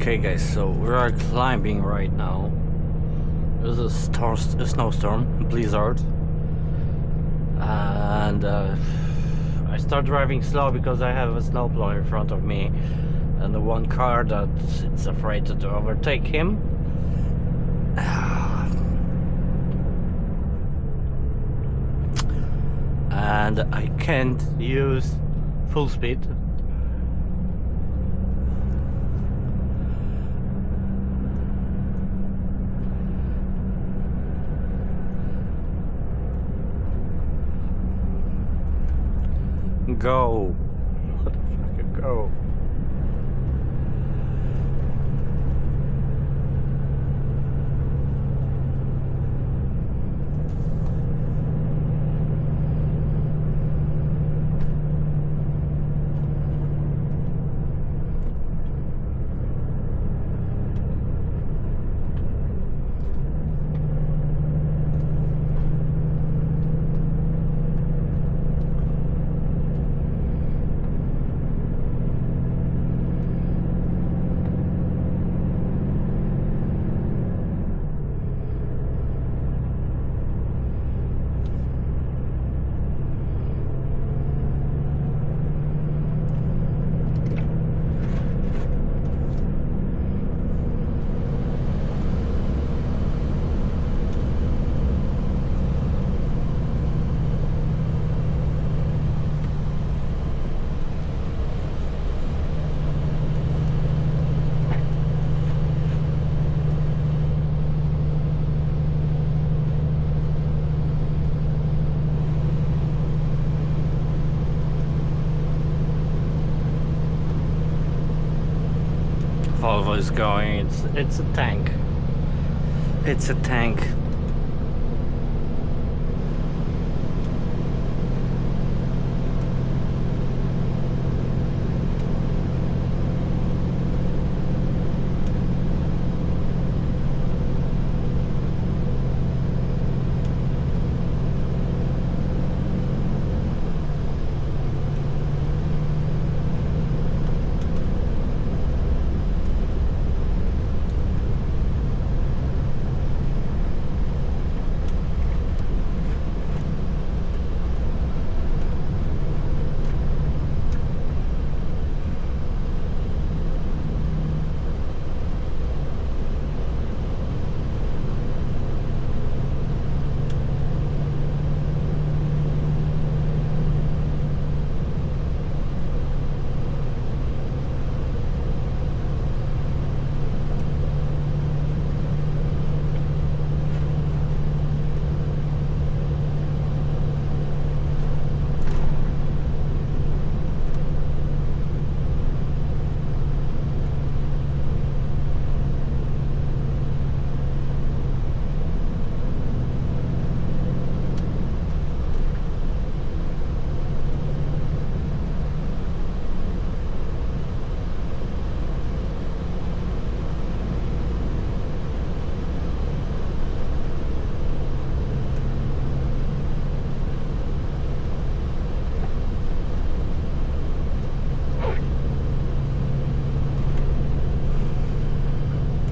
Okay guys, so we are climbing right now. There's a snowstorm, blizzard. And I start driving slow because I have a snowplow in front of me. And the one car that it's afraid to overtake him. And I can't use full speed. Go. Motherfucker, go. Volvo is going. It's a tank. It's a tank.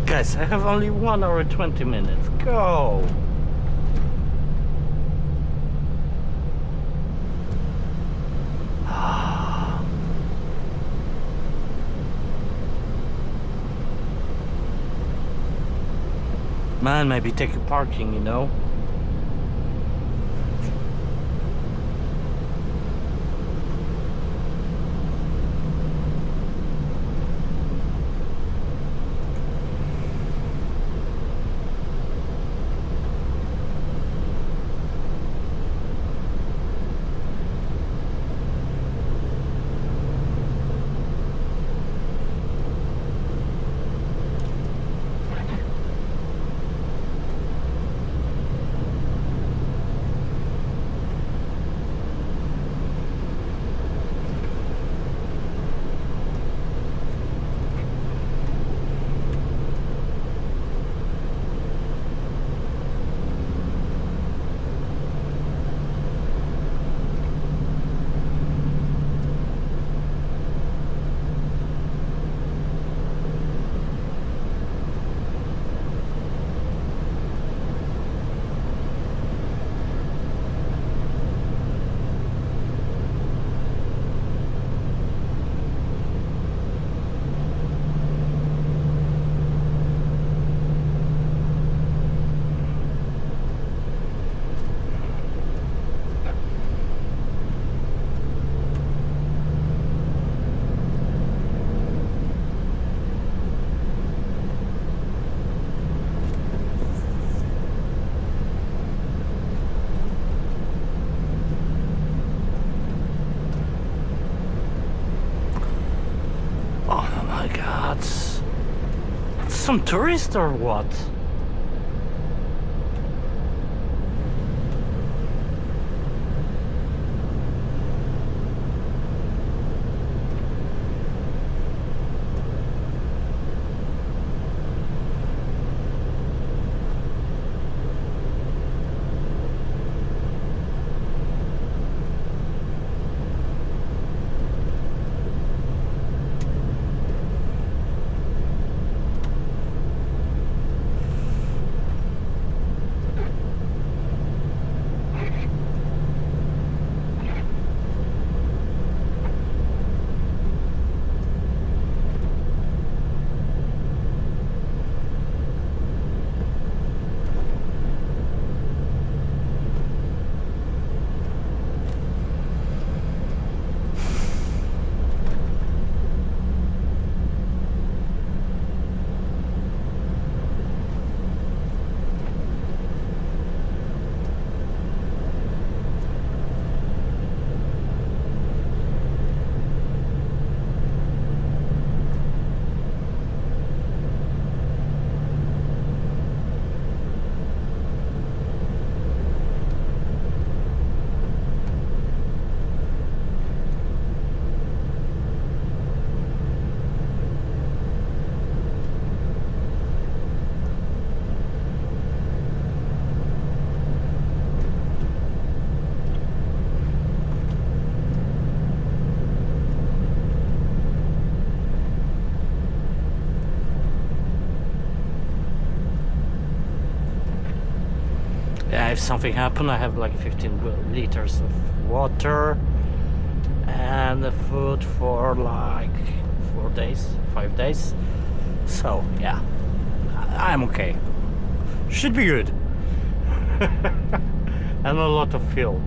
Guys, I have only 1 hour 20 minutes. Go! Man, maybe take a parking, you know? It's some tourist or what? Yeah, if something happened, I have like 15 liters of water and the food for like 4 days, 5 days. So yeah, I'm okay. Should be good. And a lot of fuel.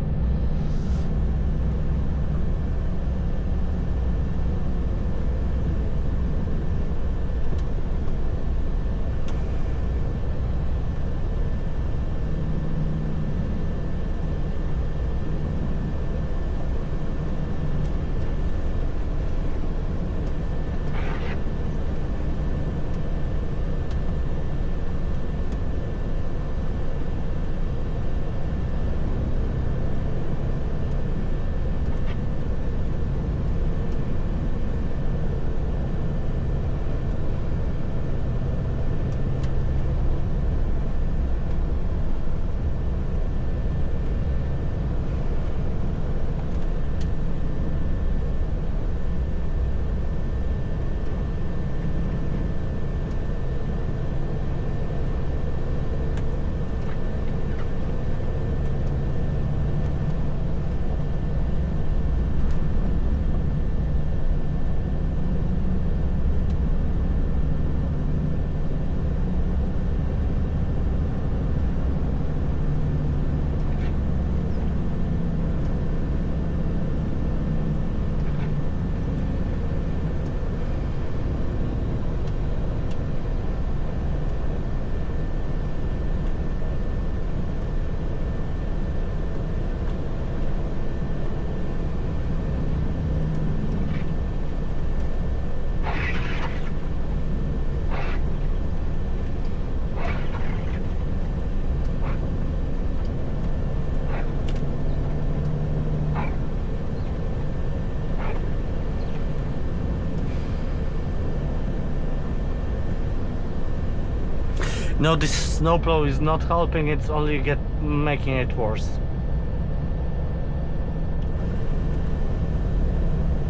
No, this snowplow is not helping, it's only making it worse.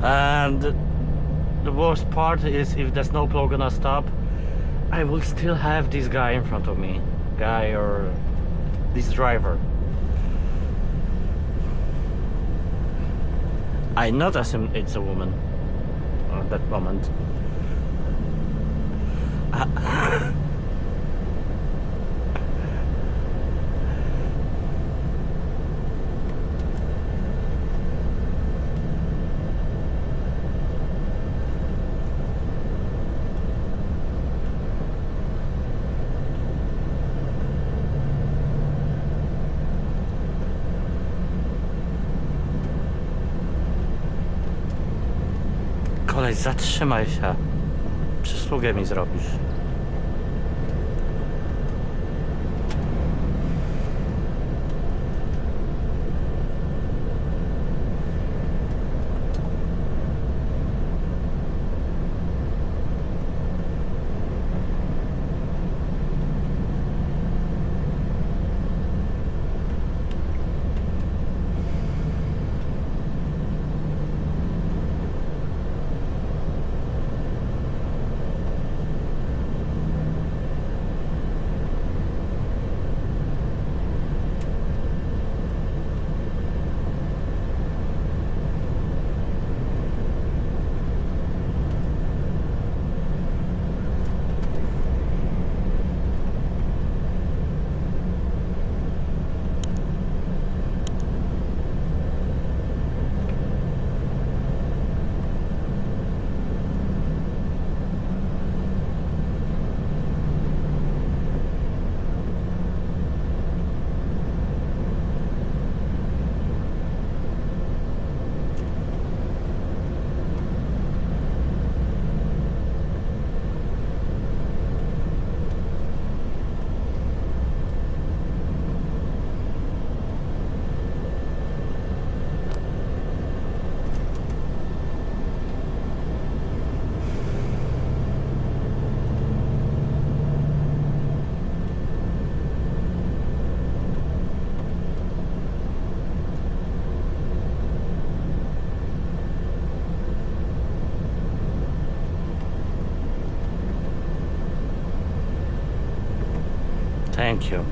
And the worst part is if the snowplow gonna stop, I will still have this guy in front of me. Guy or this driver. I not assume it's a woman at that moment. Kolej, zatrzymaj się. Przysługę mi zrobisz. Thank you.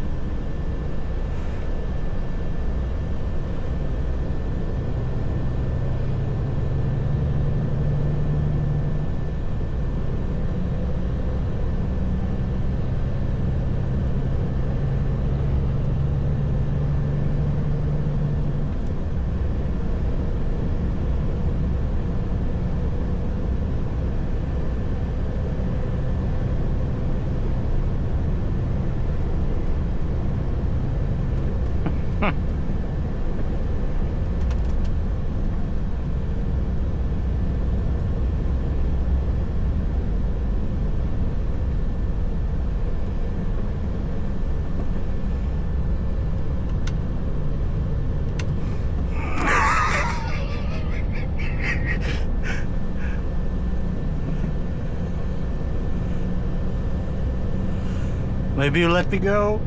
Maybe you let me go,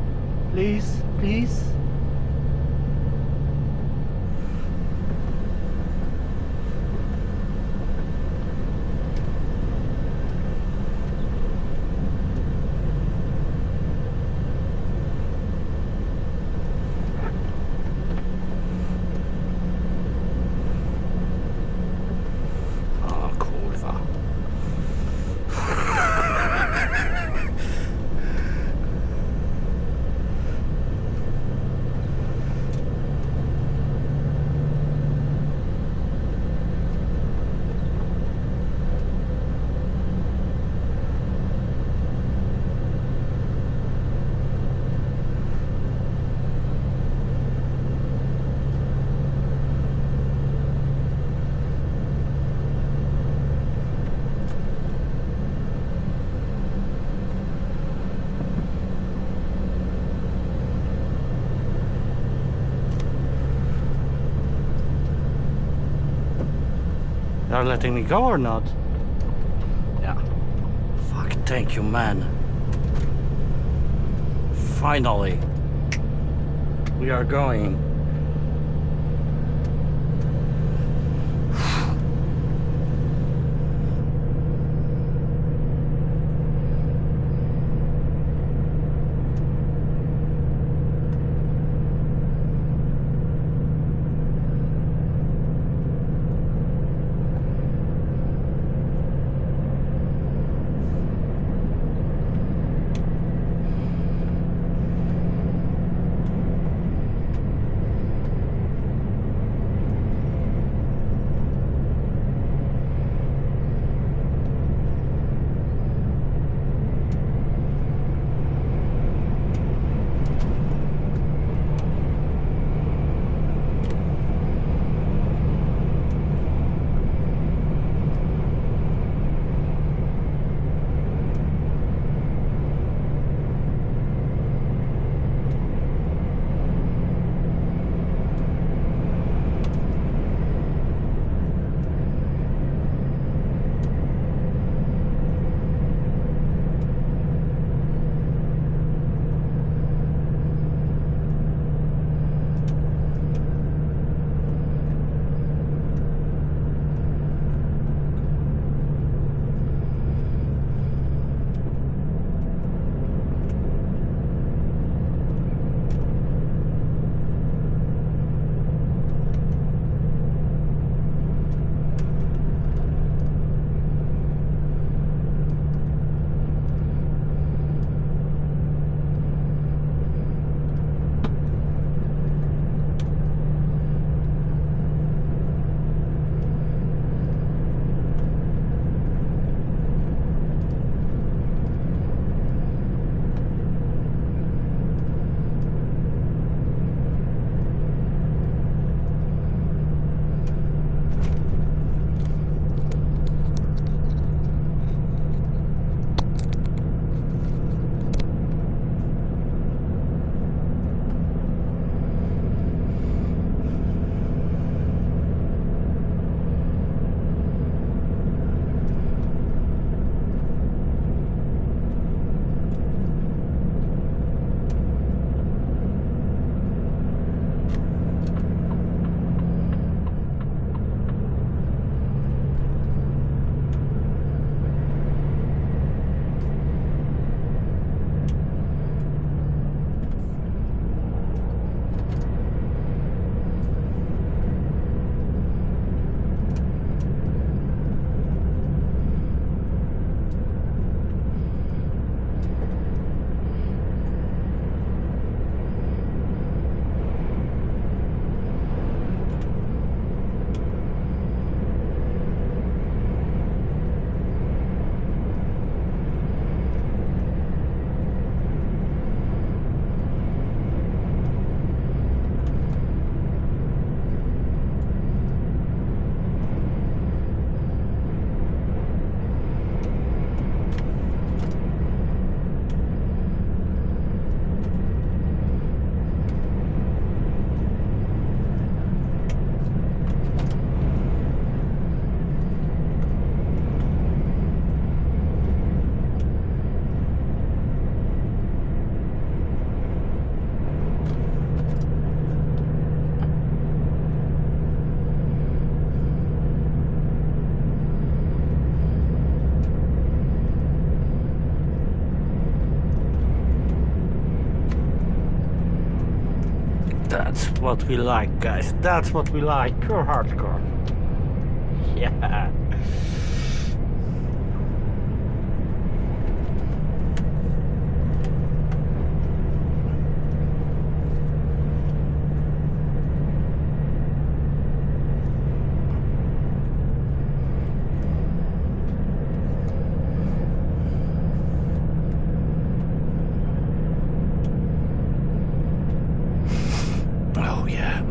please, please. O kurwa. They're letting me go or not? Yeah. Fuck, thank you, man. Finally. We are going. what we like, guys. That's what we like. Pure hardcore. Yeah.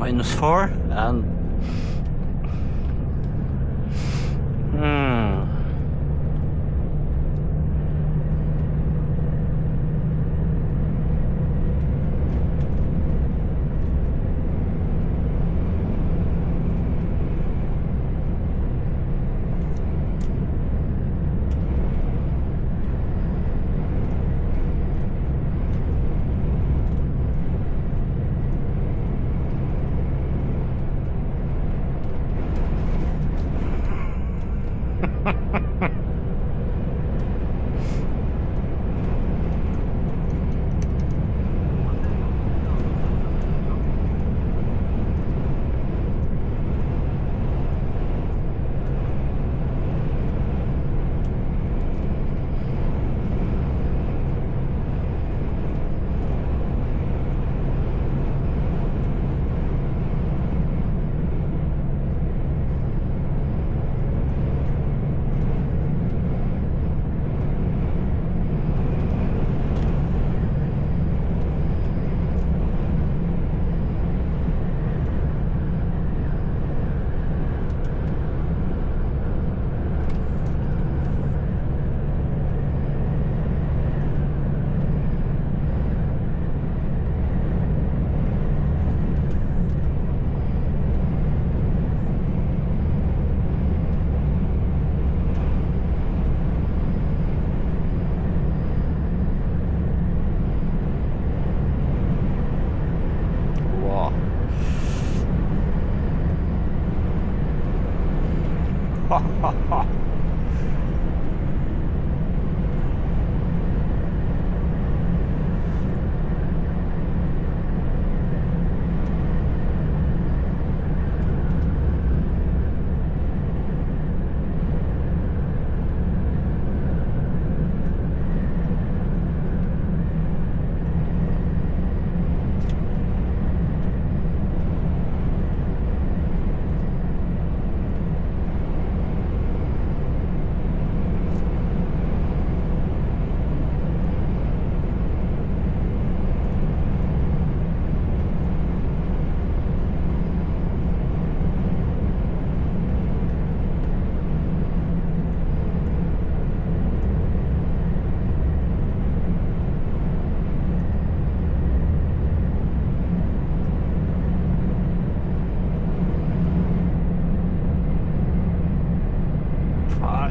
-4 and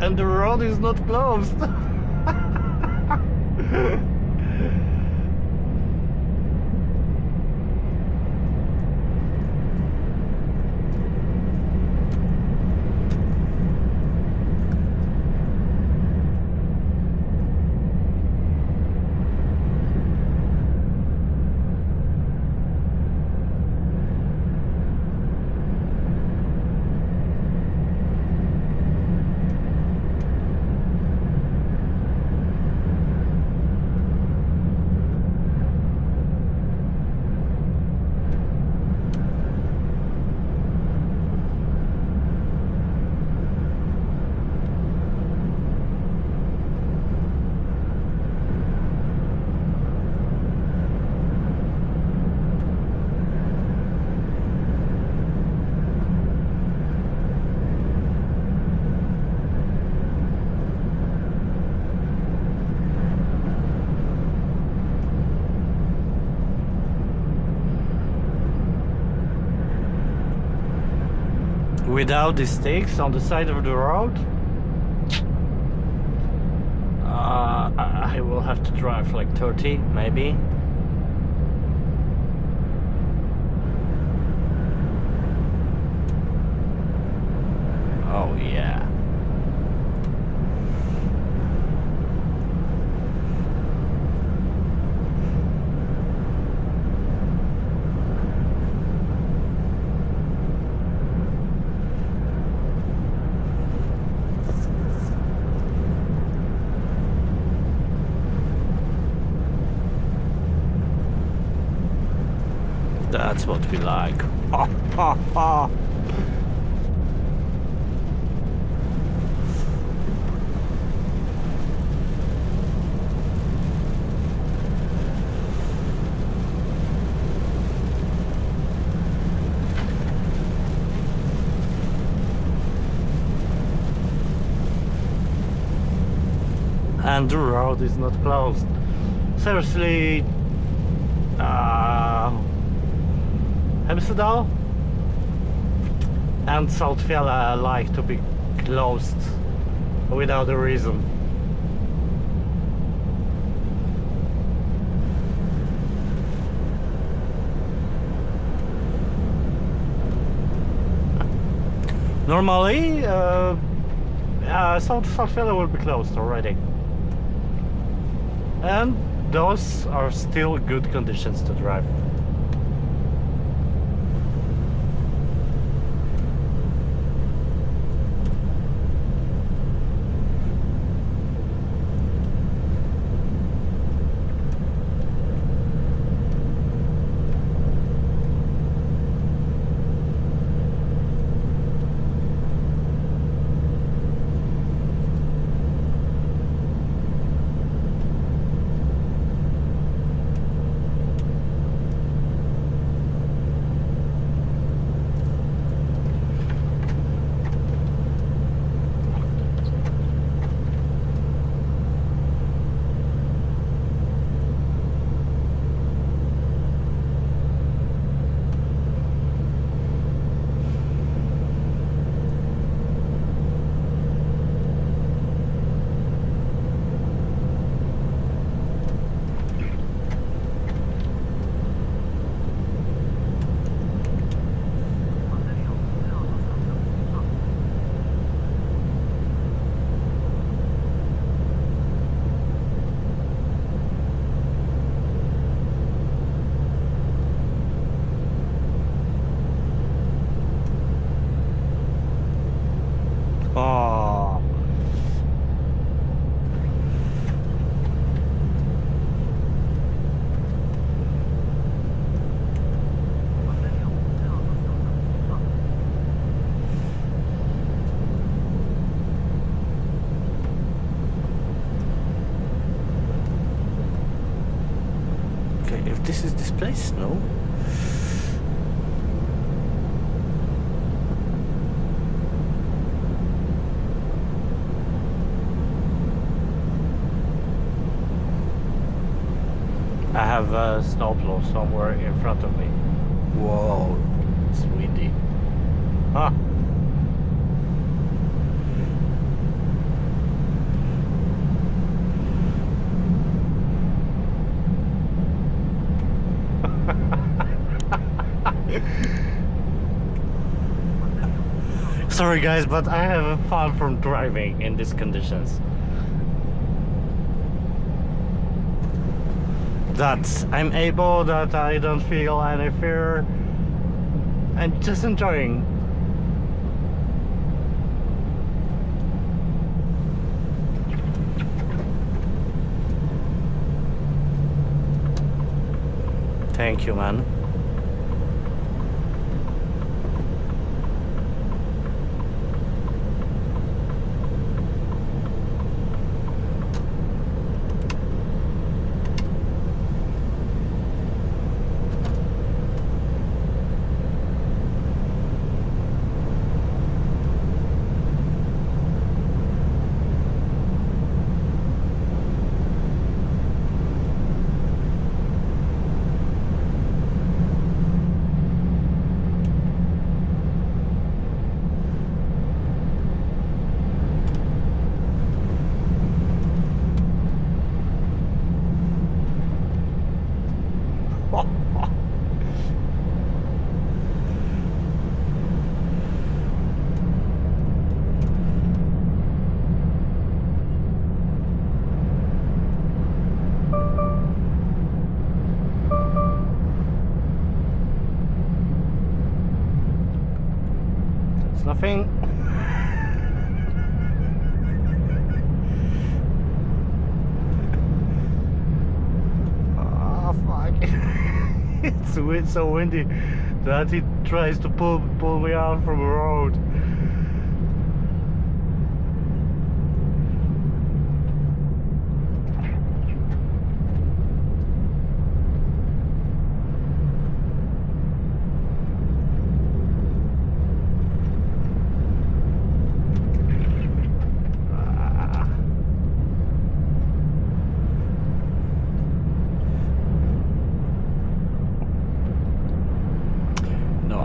and the road is not closed. Without the stakes on the side of the road, I will have to drive like 30 maybe. Oh yeah. That's what we like. Ha ha ha. And the road is not closed. Seriously, Hemsedal and Saltfjella like to be closed without a reason. Normally, Saltfjella will be closed already. And those are still good conditions to drive. Oh. Okay, if this is this place, no. I have a snowplow somewhere in front of me. Whoa, it's windy. Huh. Sorry guys, but I have fun from driving in these conditions. That I'm able, that I don't feel any fear. I'm just enjoying. Thank you, man. so windy that it tries to pull me out from the road.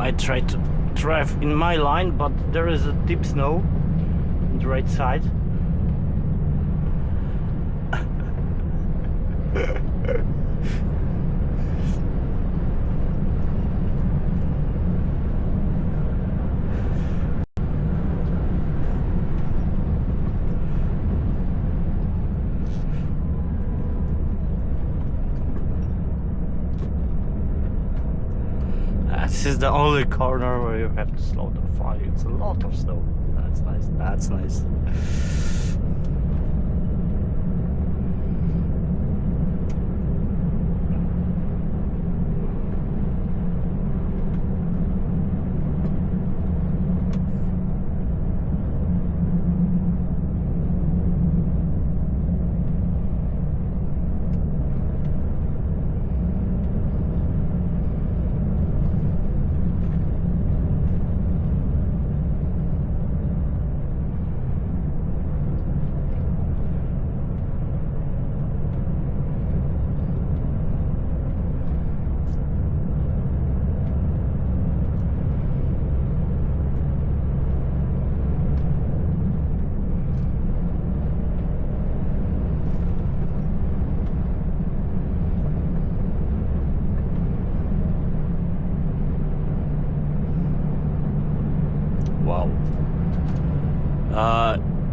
I tried to drive in my line, but there is a deep snow on the right side. This is the only corner where you have to slow down. Fuck, it's a lot of snow. That's nice. That's nice.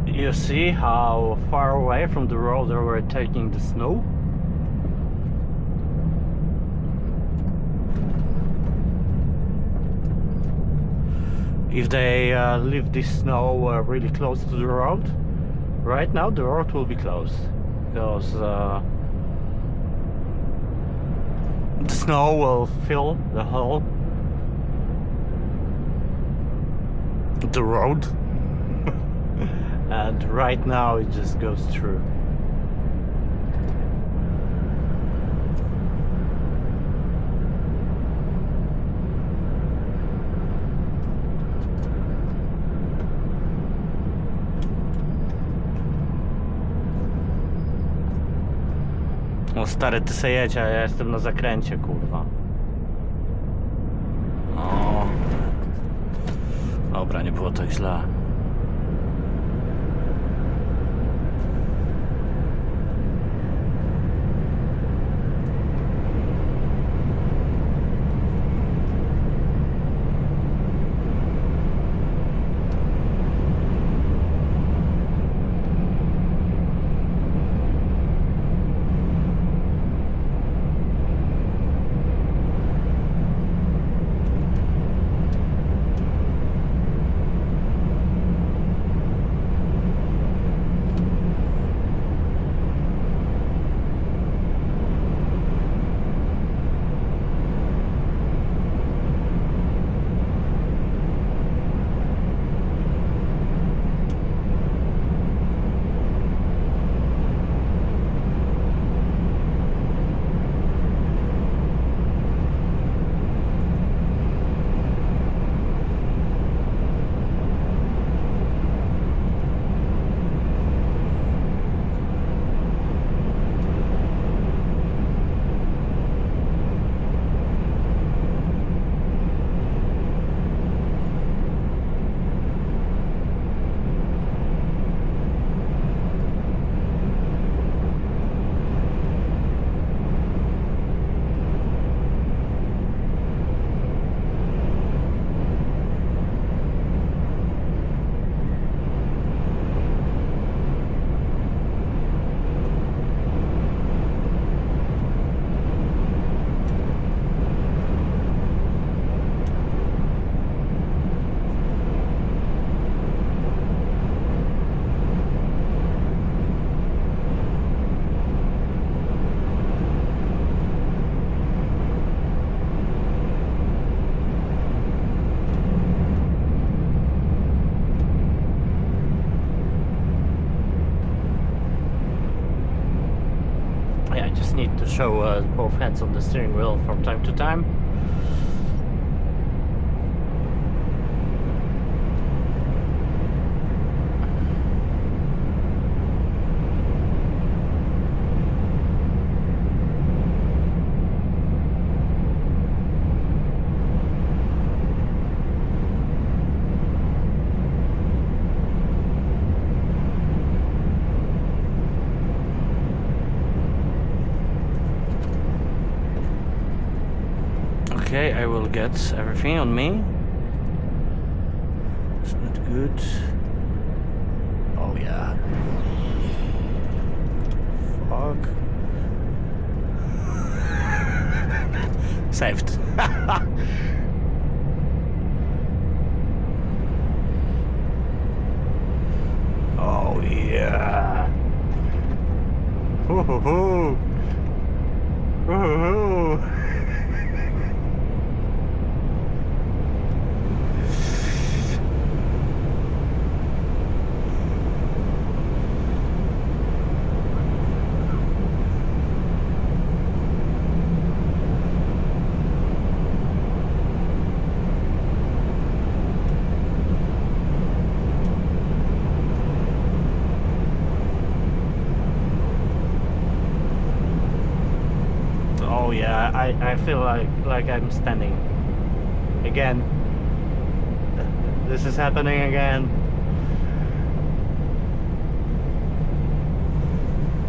You see how far away from the road they were taking the snow? If they leave this snow really close to the road, right now the road will be closed because the snow will fill the whole the road. And right now it just goes through. No stary, ty se jedź, a ja jestem na zakręcie, kurwa. O. Dobra, nie było tak źle. need to show both hands on the steering wheel from time to time. Okay, I will get everything on me. It's not good. Oh yeah. Fuck. Saved. Oh yeah. Hoo-hoo-hoo. Hoo-hoo-hoo. Oh yeah, I feel like I'm standing again. This is happening again.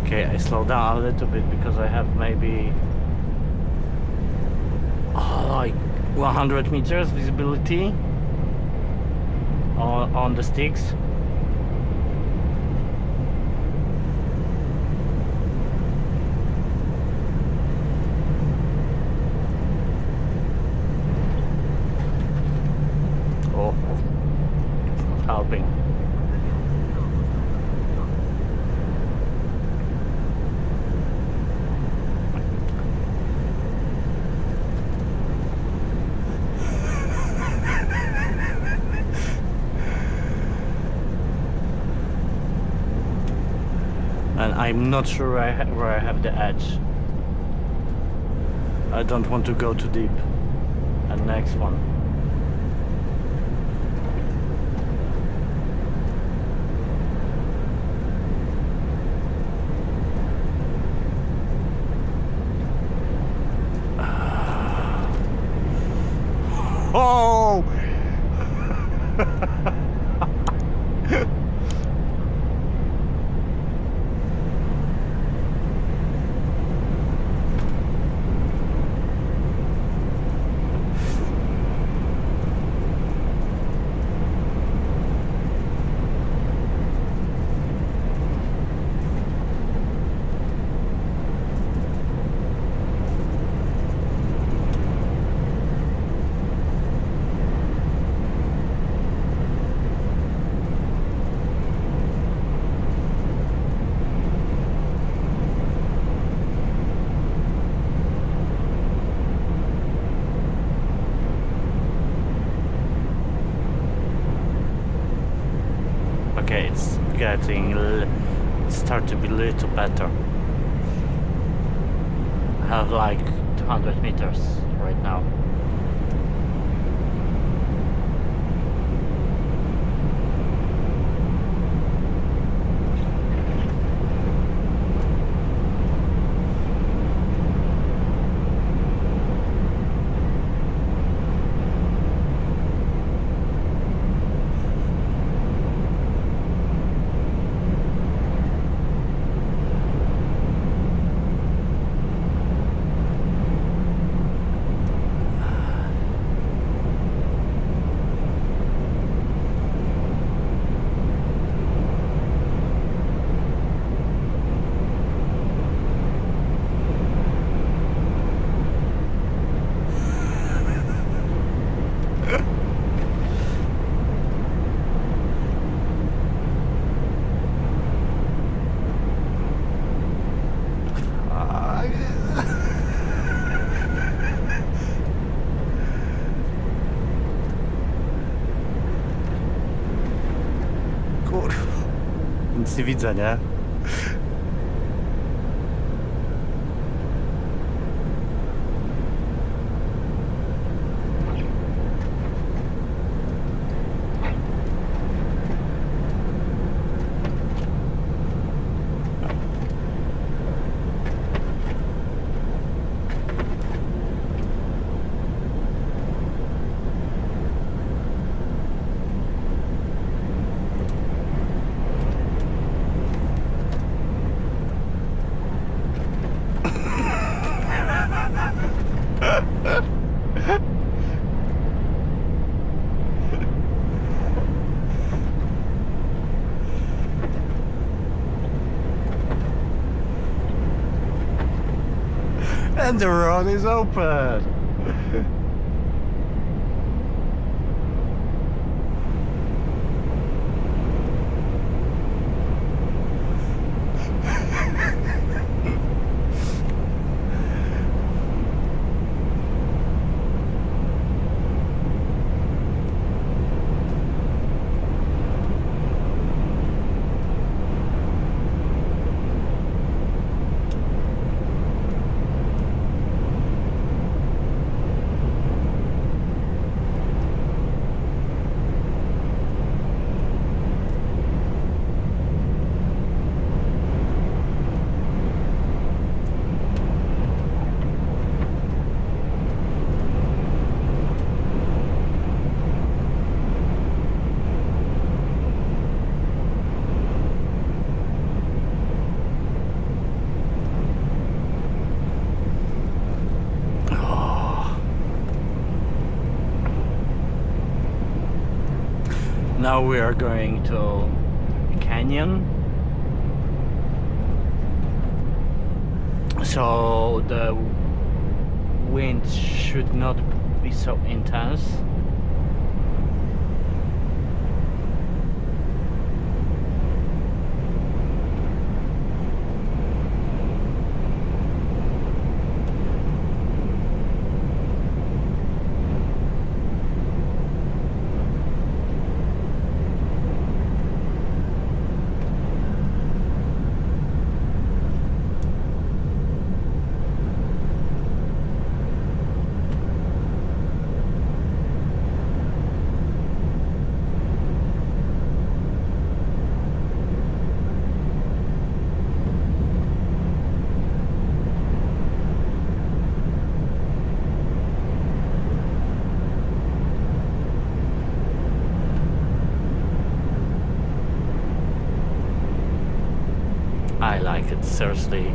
Okay, I slow down a little bit because I have maybe like 100 meters visibility on the sticks. Oh, it's not helping. And I'm not sure where I have the edge. I don't want to go too deep. And next one. Oh! Okay, it's getting start to be a little better. I have like 200 meters right now. Nic nie widzę, nie? And the road is open. Now we are going to a canyon. So the wind should not be so intense. I like it, seriously.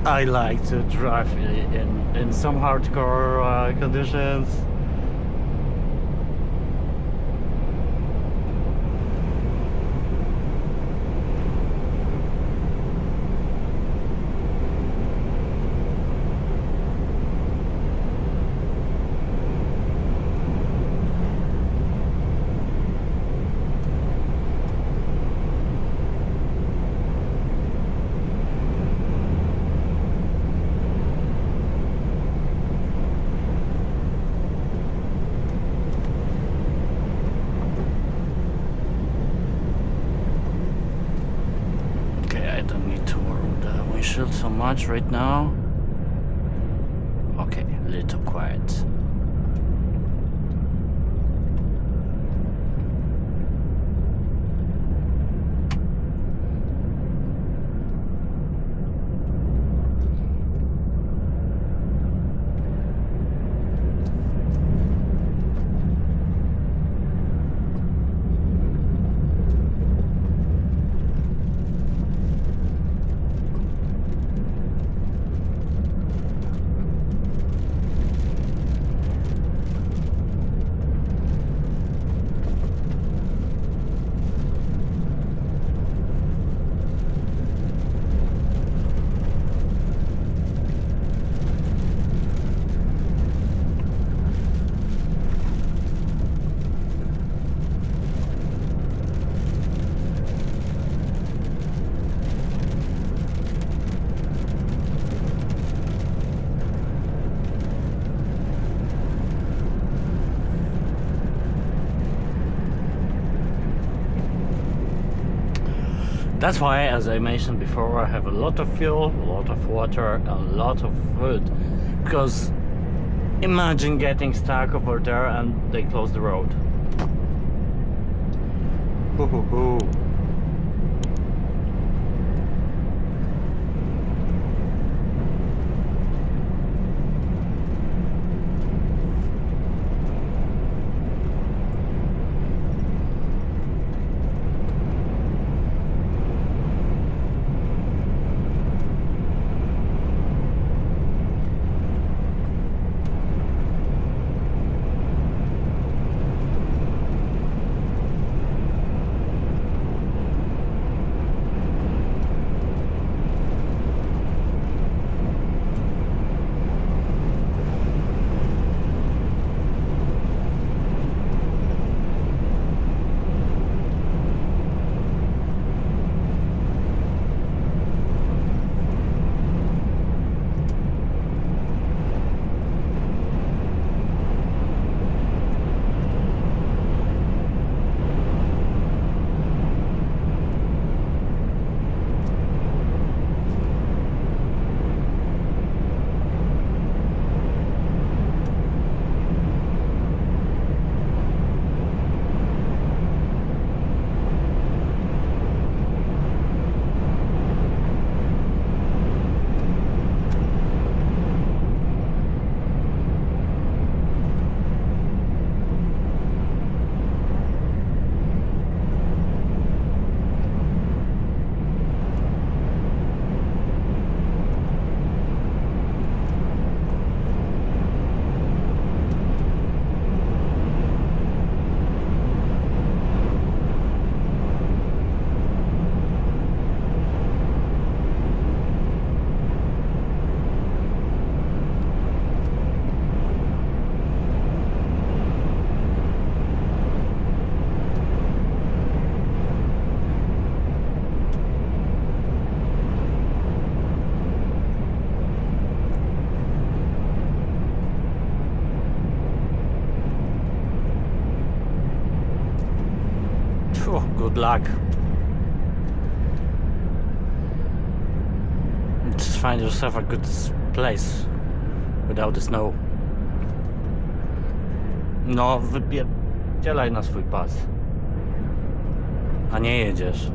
I like to drive in some hardcore conditions. So much right now. Okay, a little quiet. That's why, as I mentioned before, I have a lot of fuel, a lot of water, a lot of food. Because imagine getting stuck over there and they close the road. Hoo hoo hoo. good luck. Just find yourself a good place without the snow. No, wypierdzielaj na swój pas. A nie jedziesz.